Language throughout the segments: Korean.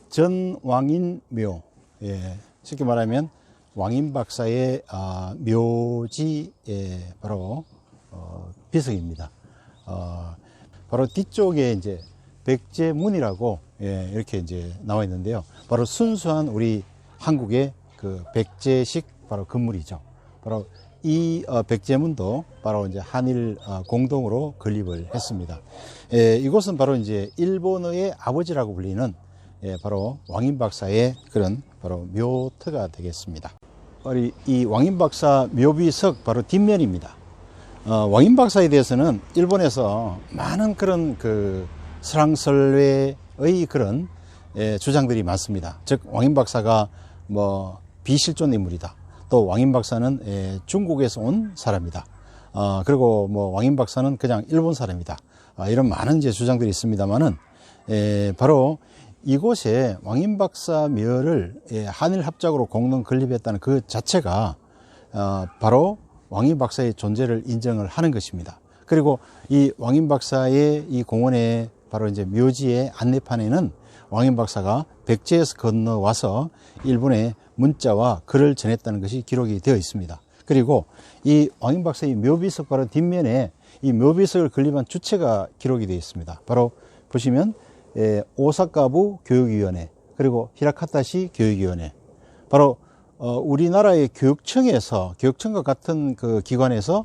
전왕인묘, 예, 쉽게 말하면 왕인박사의 묘지, 예, 바로 비석입니다. 바로 뒤쪽에 이제 백제문이라고, 예, 이렇게 이제 나와 있는데요. 바로 순수한 우리 한국의 그 백제식 바로 건물이죠. 바로 이 백제문도 바로 이제 한일 공동으로 건립을 했습니다. 예, 이곳은 바로 이제 일본어의 아버지라고 불리는, 예, 바로 왕인박사의 그런 바로 묘터가 되겠습니다. 이 왕인박사 묘비석 바로 뒷면입니다. 왕인박사에 대해서는 일본에서 많은 그런 그 설왕설래의 그런, 예, 주장들이 많습니다. 즉 왕인박사가 뭐 비실존 인물이다. 또 왕인박사는, 예, 중국에서 온 사람이다. 그리고 뭐 왕인박사는 그냥 일본 사람이다. 이런 많은 이제 주장들이 있습니다만은, 예, 바로 이곳에 왕인박사 묘를, 예, 한일 합작으로 공동 건립했다는 그 자체가 바로 왕인박사의 존재를 인정을 하는 것입니다. 그리고 이 왕인박사의 이 공원의 바로 이제 묘지의 안내판에는 왕인박사가 백제에서 건너와서 일본에 문자와 글을 전했다는 것이 기록이 되어 있습니다. 그리고 이 왕인박사의 묘비석 바로 뒷면에 이 묘비석을 건립한 주체가 기록이 되어 있습니다. 바로 보시면, 예, 오사카부 교육위원회, 그리고 히라카타시 교육위원회, 바로 우리나라의 교육청과 같은 그 기관에서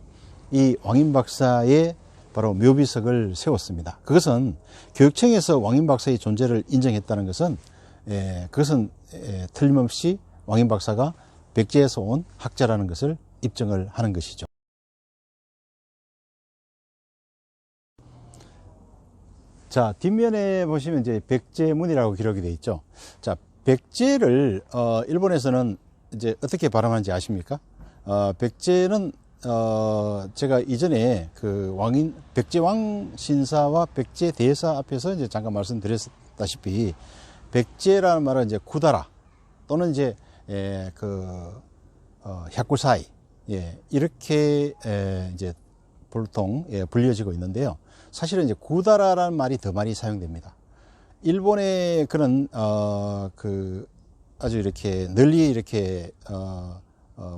이 왕인박사의 바로 묘비석을 세웠습니다. 그것은 교육청에서 왕인박사의 존재를 인정했다는 것은, 그것은 틀림없이 왕인박사가 백제에서 온 학자라는 것을 입증을 하는 것이죠. 자, 뒷면에 보시면 이제 백제문이라고 기록이 되어 있죠. 자, 백제를 일본에서는 이제 어떻게 발음하는지 아십니까? 백제는 제가 이전에 그 백제왕 신사와 백제 대사 앞에서 이제 잠깐 말씀드렸다시피, 백제라는 말은 이제 구다라 또는 이제 샤쿠사이, 예, 이렇게 이제 보통, 예, 불려지고 있는데요. 사실은 이제 구다라라는 말이 더 많이 사용됩니다. 일본의 그런 아주 이렇게 널리 이렇게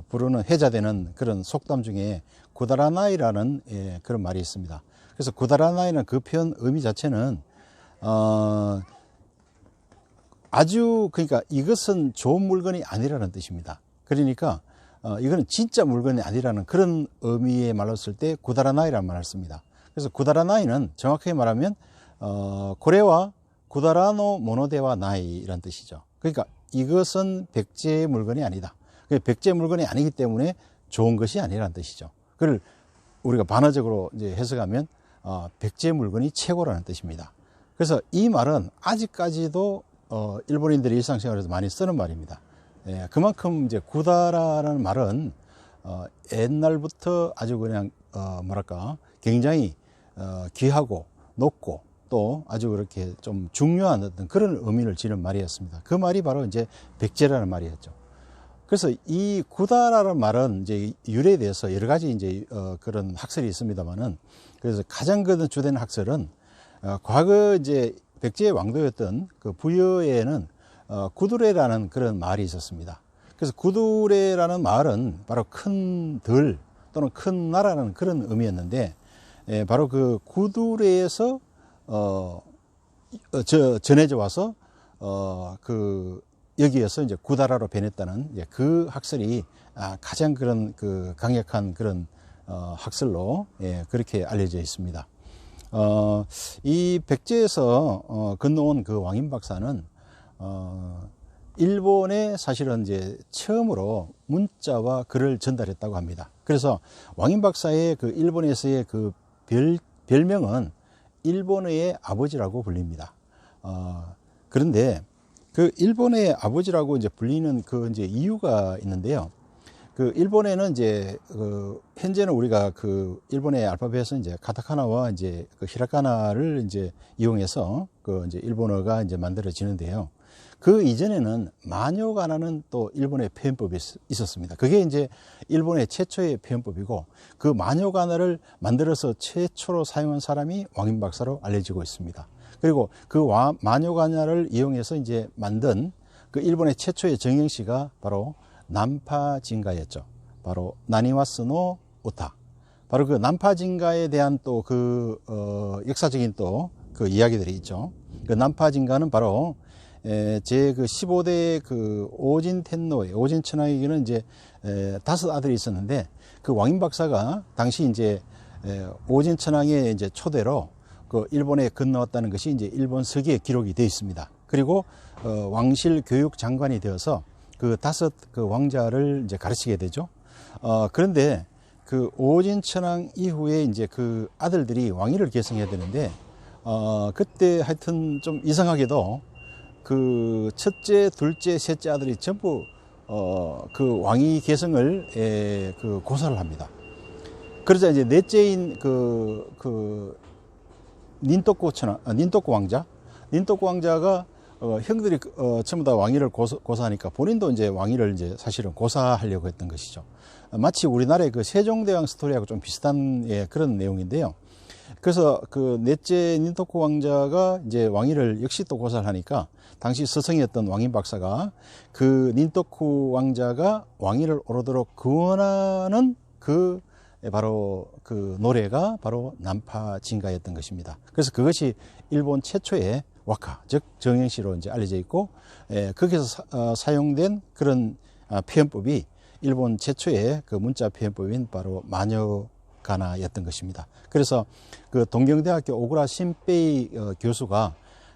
부르는 회자되는 그런 속담 중에 구다라나이라는, 예, 그런 말이 있습니다. 그래서 구다라나이는 그 표현 의미 자체는 그러니까 이것은 좋은 물건이 아니라는 뜻입니다. 그러니까 이거는 진짜 물건이 아니라는 그런 의미의 말로 쓸 때 구다라나이라는 말을 씁니다. 그래서 구다라나이는 정확하게 말하면 고래와 구다라노 모노데와 나이라는 뜻이죠. 그러니까 이것은 백제의 물건이 아니다. 백제 물건이 아니기 때문에 좋은 것이 아니라는 뜻이죠. 그걸 우리가 반어적으로 이제 해석하면 백제 물건이 최고라는 뜻입니다. 그래서 이 말은 아직까지도 일본인들이 일상생활에서 많이 쓰는 말입니다. 예, 그만큼 이제 구다라라는 말은 옛날부터 아주 그냥 뭐랄까 굉장히 귀하고 높고 또 아주 그렇게 좀 중요한 어떤 그런 의미를 지닌 말이었습니다. 그 말이 바로 이제 백제라는 말이었죠. 그래서 이 구다라는 말은 이제 유래에 대해서 여러 가지 이제 그런 학설이 있습니다만은, 그래서 가장 그 주된 학설은 과거 이제 백제의 왕도였던 그 부여에는 구두레라는 그런 말이 있었습니다. 그래서 구두레라는 말은 바로 큰 들 또는 큰 나라라는 그런 의미였는데, 바로 그 구두레에서 전해져 와서 여기에서 이제 구다라로 변했다는, 이제 그 학설이 가장 그런 그 강력한 그런 학설로, 예, 그렇게 알려져 있습니다. 이 백제에서 건너온 그 왕인박사는 일본에 사실은 이제 처음으로 문자와 글을 전달했다고 합니다. 그래서 왕인박사의 그 일본에서의 그 별명은 일본의 아버지라고 불립니다. 그런데 그 일본의 아버지라고 이제 불리는 그 이제 이유가 있는데요. 그 일본에는 이제 현재는 우리가 그 일본의 알파벳은 이제 카타카나와 이제 그 히라가나를 이제 이용해서 그 이제 일본어가 이제 만들어지는데요. 그 이전에는 마녀가나는 또 일본의 표현법이 있었습니다. 그게 이제 일본의 최초의 표현법이고, 그 마녀가나를 만들어서 최초로 사용한 사람이 왕인박사로 알려지고 있습니다. 그리고 그 마녀가냐를 이용해서 이제 만든 그 일본의 최초의 정형시가 바로 난파진가였죠. 바로 나니와스노 우타. 바로 그 난파진가에 대한 또 그 역사적인 또 그 이야기들이 있죠. 그 난파진가는 바로 제 그 15대 그 오진 텐노의 오진 천황에게는 이제 5 아들이 있었는데, 그 왕인 박사가 당시 이제 오진 천황의 이제 초대로 그 일본에 건너왔다는 것이 이제 일본 서기에 기록이 되어 있습니다. 그리고 왕실 교육 장관이 되어서 그 5 그 왕자를 이제 가르치게 되죠. 그런데 그 오진 천황 이후에 이제 그 아들들이 왕위를 계승해야 되는데, 그때 하여튼 좀 이상하게도 그 첫째, 둘째, 셋째 아들이 전부 그 왕위 계승을 그 고사를 합니다. 그러자 이제 넷째인 그 닌토코 왕자가 형들이 전부 다 왕위를 고사하니까 본인도 이제 왕위를 이제 사실은 고사하려고 했던 것이죠. 마치 우리나라의 그 세종대왕 스토리하고 좀 비슷한 그런 내용인데요. 그래서 그 넷째 닌토코 왕자가 이제 왕위를 역시 또 고사를 하니까, 당시 스승이었던 왕인 박사가 그 닌토코 왕자가 왕위를 오르도록 구원하는 그 바로 그 노래가 바로 난파진가였던 것입니다. 그래서 그것이 일본 최초의 와카, 즉 정형시로 이제 알려져 있고, 거기서 사용된 그런 표현법이 일본 최초의 그 문자 표현법인 바로 마녀가나였던 것입니다. 그래서 그 동경대학교 오구라 신베이 교수가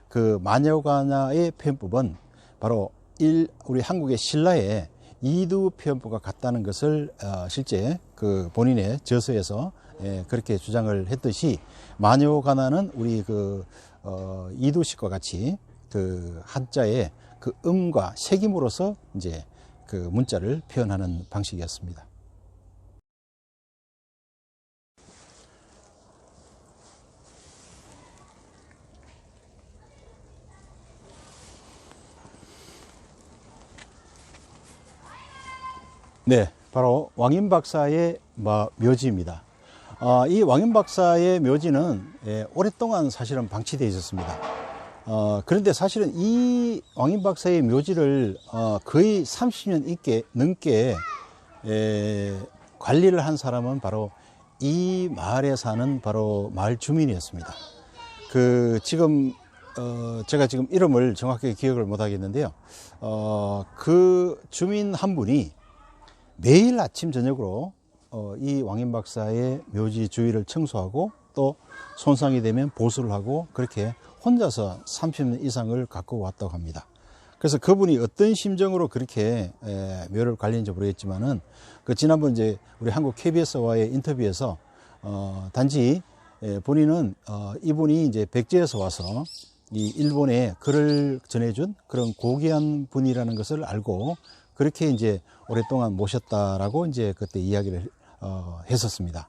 그 마녀가나의 표현법은 바로 우리 한국의 신라의 이두 표현법과 같다는 것을 실제 그 본인의 저서에서 그렇게 주장을 했듯이, 마녀가나는 우리 그 이두식과 같이 그 한자의 그 음과 색임으로써 이제 그 문자를 표현하는 방식이었습니다. 네, 바로 왕인 박사의 묘지입니다. 이 왕인 박사의 묘지는 오랫동안 사실은 방치되어 있었습니다. 그런데 사실은 이 왕인 박사의 묘지를 거의 30년 넘게 관리를 한 사람은 바로 이 마을에 사는 바로 마을 주민이었습니다. 제가 지금 이름을 정확하게 기억을 못 하겠는데요. 그 주민 한 분이 매일 아침 저녁으로 이 왕인 박사의 묘지 주위를 청소하고, 또 손상이 되면 보수를 하고, 그렇게 혼자서 30년 이상을 갖고 왔다고 합니다. 그래서 그분이 어떤 심정으로 그렇게 묘를 관리했는지 모르겠지만은, 그 지난번 이제 우리 한국 KBS와의 인터뷰에서 단지 본인은 이분이 이제 백제에서 와서 이 일본에 글을 전해준 그런 고귀한 분이라는 것을 알고 그렇게 이제 오랫동안 모셨다라고 이제 그때 이야기를 했었습니다.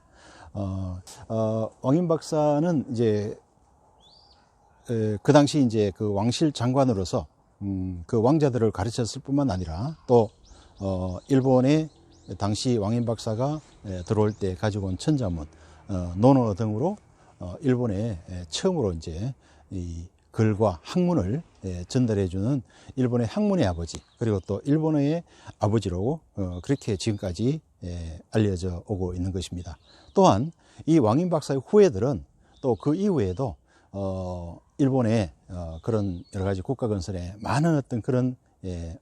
왕인 박사는 이제 그 당시 이제 그 왕실 장관으로서 그 왕자들을 가르쳤을 뿐만 아니라, 또 일본의 당시 왕인 박사가 들어올 때 가지고 온 천자문, 논어 등으로 일본에 처음으로 이제 이 글과 학문을 전달해주는 일본의 학문의 아버지, 그리고 또 일본어의 아버지로 그렇게 지금까지 알려져 오고 있는 것입니다. 또한 이 왕인 박사의 후예들은 또 그 이후에도 일본의 그런 여러 가지 국가 건설에 많은 어떤 그런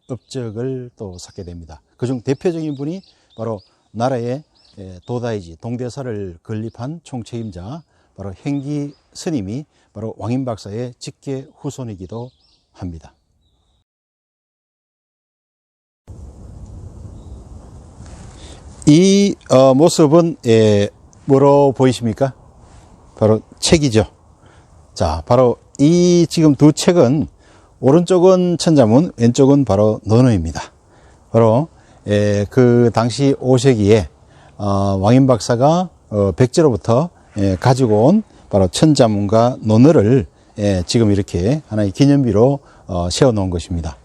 업적을 또 쌓게 됩니다. 그중 대표적인 분이 바로 나라의 도다이지, 동대사를 건립한 총책임자 바로 행기 스님이 바로 왕인 박사의 직계 후손이기도 합니다. 이 모습은 뭐로 보이십니까? 바로 책이죠. 자, 바로 이 지금 두 책은, 오른쪽은 천자문, 왼쪽은 바로 논어입니다. 바로 그 당시 5세기에 왕인 박사가 백제로부터 가지고 온 바로 천자문과 논어를 지금 이렇게 하나의 기념비로 세워 놓은 것입니다.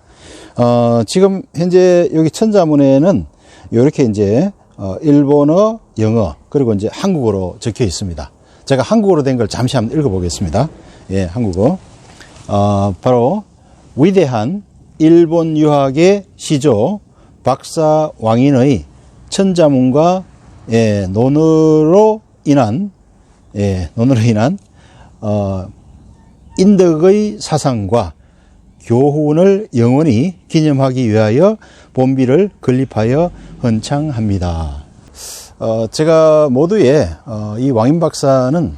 지금 현재 여기 천자문에는 이렇게 이제 일본어, 영어, 그리고 이제 한국어로 적혀 있습니다. 제가 한국어로 된 걸 잠시 한번 읽어 보겠습니다. 한국어. 바로 위대한 일본 유학의 시조 박사 왕인의 천자문과 논어로 인한 인덕의 사상과 교훈을 영원히 기념하기 위하여 본비를 건립하여 헌창합니다. 제가 모두에 이 왕인 박사는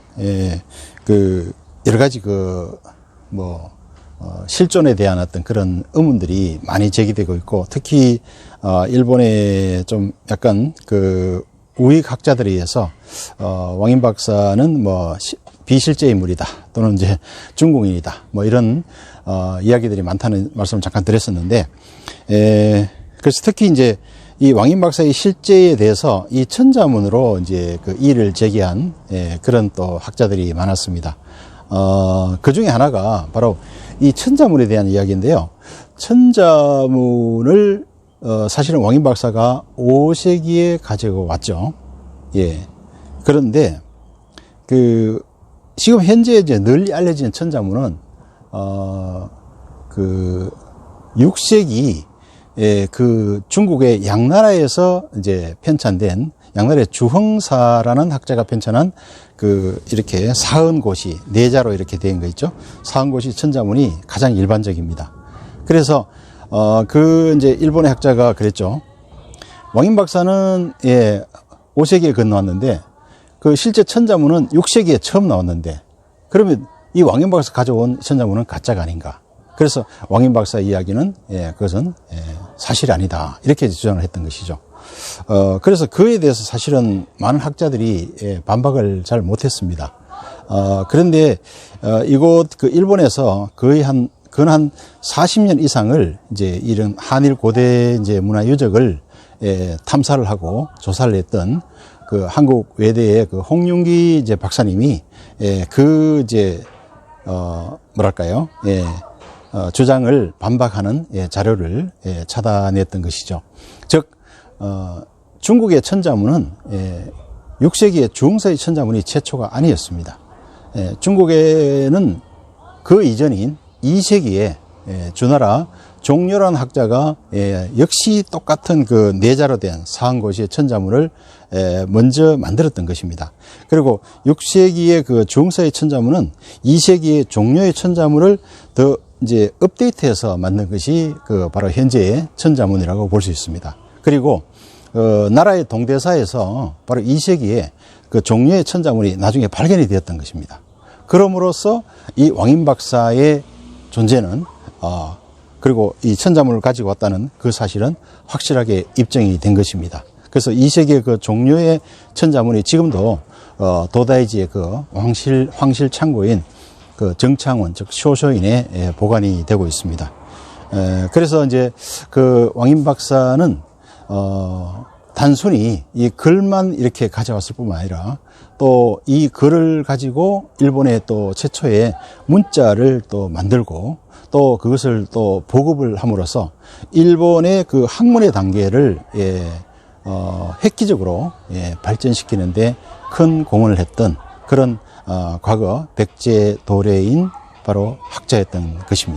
여러 가지 실존에 대한 어떤 그런 의문들이 많이 제기되고 있고, 특히 일본의 좀 약간 우익학자들에 의해서 왕인 박사는 비실제 인물이다, 또는 이제 중국인이다, 이런 이야기들이 많다는 말씀을 잠깐 드렸었는데, 그래서 특히 이제 이 왕인 박사의 실제에 대해서 이 천자문으로 이제 이의를 제기한 그런 또 학자들이 많았습니다. 그 중에 하나가 바로 이 천자문에 대한 이야기인데요. 천자문을 사실은 왕인 박사가 5세기에 가지고 왔죠. 예. 그런데 지금 현재 이제 널리 알려진 천자문은 6세기 중국의 양나라에서 이제 편찬된, 양나라의 주흥사라는 학자가 편찬한 이렇게 사은고시, 네자로 이렇게 된 거 있죠. 사은고시 천자문이 가장 일반적입니다. 그래서 이제 일본의 학자가 그랬죠. 왕인 박사는 5세기에 건너왔는데 실제 천자문은 6세기에 처음 나왔는데, 그러면 이 왕인 박사가 가져온 천자문은 가짜가 아닌가. 그래서 왕인 박사 이야기는 그것은 사실이 아니다, 이렇게 주장을 했던 것이죠. 그래서 그에 대해서 사실은 많은 학자들이 반박을 잘 못했습니다. 그런데 이곳 일본에서 거의 한 40년 이상을 이제 이런 한일 고대 이제 문화 유적을 탐사를 하고 조사를 했던 한국 외대의 홍윤기 이제 박사님이 주장을 반박하는 자료를 찾아냈던 것이죠. 즉 중국의 천자문은 6세기의 주흥사의 천자문이 최초가 아니었습니다. 중국에는 그 이전인 2세기에 주나라 종려라는 학자가 역시 똑같은 네자로 된 사한고시의 천자문을 먼저 만들었던 것입니다. 그리고 6세기의 주흥사의 천자문은 2세기의 종려의 천자문을 더 이제 업데이트해서 만든 것이 바로 현재의 천자문이라고 볼 수 있습니다. 그리고 나라의 동대사에서 바로 2세기에 종려의 천자문이 나중에 발견이 되었던 것입니다. 그럼으로써 이 왕인 박사의 존재는 그리고 이 천자문을 가지고 왔다는 그 사실은 확실하게 입증이 된 것입니다. 그래서 2세기의 종려의 천자문이 지금도 도다이지의 황실 창고인 정창원, 즉 쇼쇼인에 보관이 되고 있습니다. 그래서 이제 왕인 박사는 단순히 이 글만 이렇게 가져왔을 뿐만 아니라 또 이 글을 가지고 일본의 또 최초의 문자를 또 만들고 또 그것을 또 보급을 함으로써 일본의 학문의 단계를 획기적으로 발전시키는데 큰 공헌을 했던 그런 과거 백제 도래인 바로 학자였던 것입니다.